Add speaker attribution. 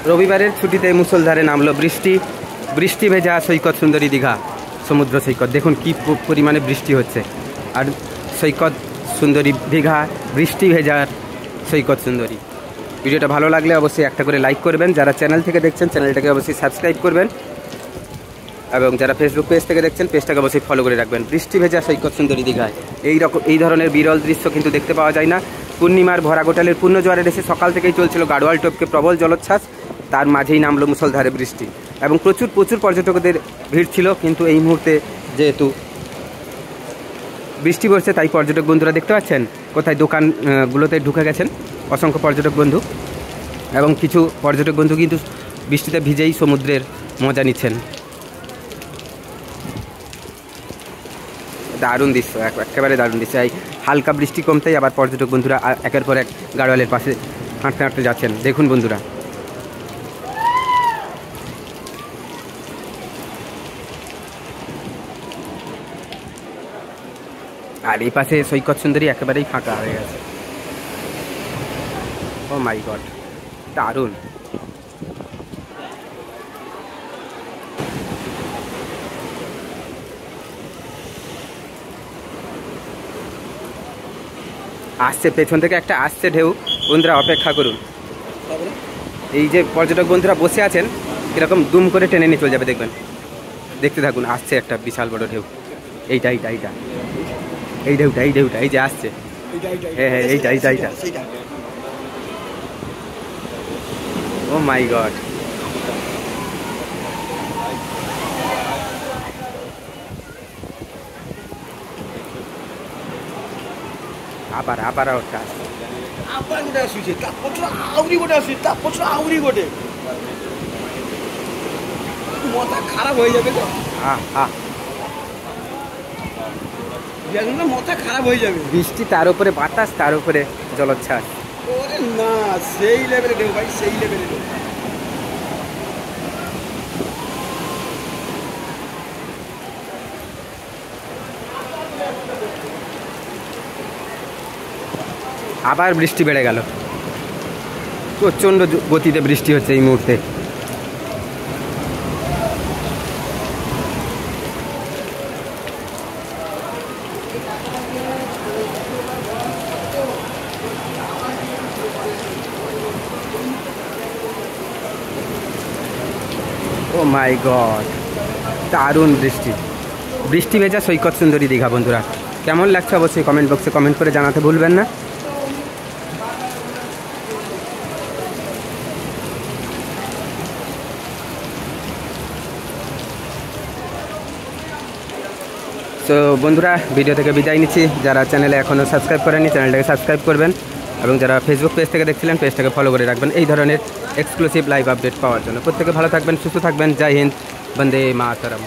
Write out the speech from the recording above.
Speaker 1: রবিবারের ছুটিতে মুষলধারে নামলো বৃষ্টি। বৃষ্টি ভেজা সৈকত সুন্দরী দীঘা সমুদ্র সৈকত। দেখুন কি পরিমাণে বৃষ্টি হচ্ছে। আর সৈকত সুন্দরী দীঘা বৃষ্টি ভেজার সৈকত সুন্দরী। ভিডিওটা ভালো লাগলে অবশ্যই একটা করে লাইক করবেন। যারা চ্যানেল থেকে দেখছেন চ্যানেলটাকে অবশ্যই সাবস্ক্রাইব করবেন, এবং যারা ফেসবুক পেজ থেকে দেখছেন পেজটাকে অবশ্যই ফলো করে রাখবেন। বৃষ্টি ভেজা সৈকত সুন্দরী দীঘায় এই ধরনের বিরল দৃশ্য কিন্তু দেখতে পাওয়া যায় না। পূর্ণিমার ভরা গোটালের পূর্ণ জোয়ারের এসে সকাল থেকেই চলছিল গাড়োয়াল টপকে প্রবল জলোচ্ছ্বাস। তার মাঝেই নামলো মুষলধারে বৃষ্টি, এবং প্রচুর পর্যটকদের ভিড় ছিল। কিন্তু এই মুহূর্তে যেহেতু বৃষ্টি পড়ছে তাই পর্যটক বন্ধুরা দেখতে পাচ্ছেন কোথায় দোকানগুলোতে ঢুকে গেছেন অসংখ্য পর্যটক বন্ধু, এবং কিছু পর্যটক বন্ধু কিন্তু বৃষ্টিতে ভিজেই সমুদ্রের মজা নিচ্ছেন। দারুণ দৃশ্য, একেবারে দারুণ দৃশ্য। এই হালকা বৃষ্টি কমতেই আবার পর্যটক বন্ধুরা একের পর এক গাড়োয়ালের পাশে হাঁটতে হাঁটতে যাচ্ছেন। দেখুন বন্ধুরা, আর এই পাশে সৈকত সুন্দরী একেবারেই ফাঁকা হয়ে গেছে। ও মাই গড, দারুণ। আসছে পেছন থেকে একটা আসছে ঢেউ, বন্ধুরা অপেক্ষা করুন। এই যে পর্যটক বন্ধুরা বসে আছেন এরকম দুম করে টেনে নিয়ে চলে যাবে, দেখবেন, দেখতে থাকুন। আসছে একটা বিশাল বড় ঢেউ। এই ঢেউটা এই যে আসছে, হ্যাঁ এইটা। ও মাই গড, আবার ওটা আসছে।
Speaker 2: আবার গোটে আসুছে, তা পছর আউরি গোটে আসুছে, তা পছর আউরি গোটে। মাথা খারাপ হয়ে যাবে তো। মাথা খারাপ হয়ে যাবে।
Speaker 1: বৃষ্টি, তার উপরে বাতাস, তার উপরে জলোচ্ছ্বাস।
Speaker 2: ওরে না, সেই লেভেলে ঢেউ ভাই, সেই লেভেলে ঢেউ।
Speaker 1: আবার বৃষ্টি বেড়ে গেল, প্রচণ্ড গতিতে বৃষ্টি হচ্ছে এই মুহূর্তে। ও মাই গড, দারুণ বৃষ্টি ভেজা সৈকত সুন্দরী দীঘা। বন্ধুরা কেমন লাগছে অবশ্যই কমেন্ট বক্সে কমেন্ট করে জানাতে ভুলবেন না। তো বন্ধুরা ভিডিও থেকে বিদায় নিচ্ছি। যারা চ্যানেলে এখনও সাবস্ক্রাইব করেননি চ্যানেলটাকে সাবস্ক্রাইব করবেন, এবং যারা ফেসবুক পেজ থেকে দেখছিলেন পেজটাকে ফলো করে রাখবেন এই ধরনের এক্সক্লুসিভ লাইভ আপডেট পাওয়ার জন্য। প্রত্যেকে ভালো থাকবেন, সুস্থ থাকবেন। জয় হিন্দ, বন্দে মাতরম।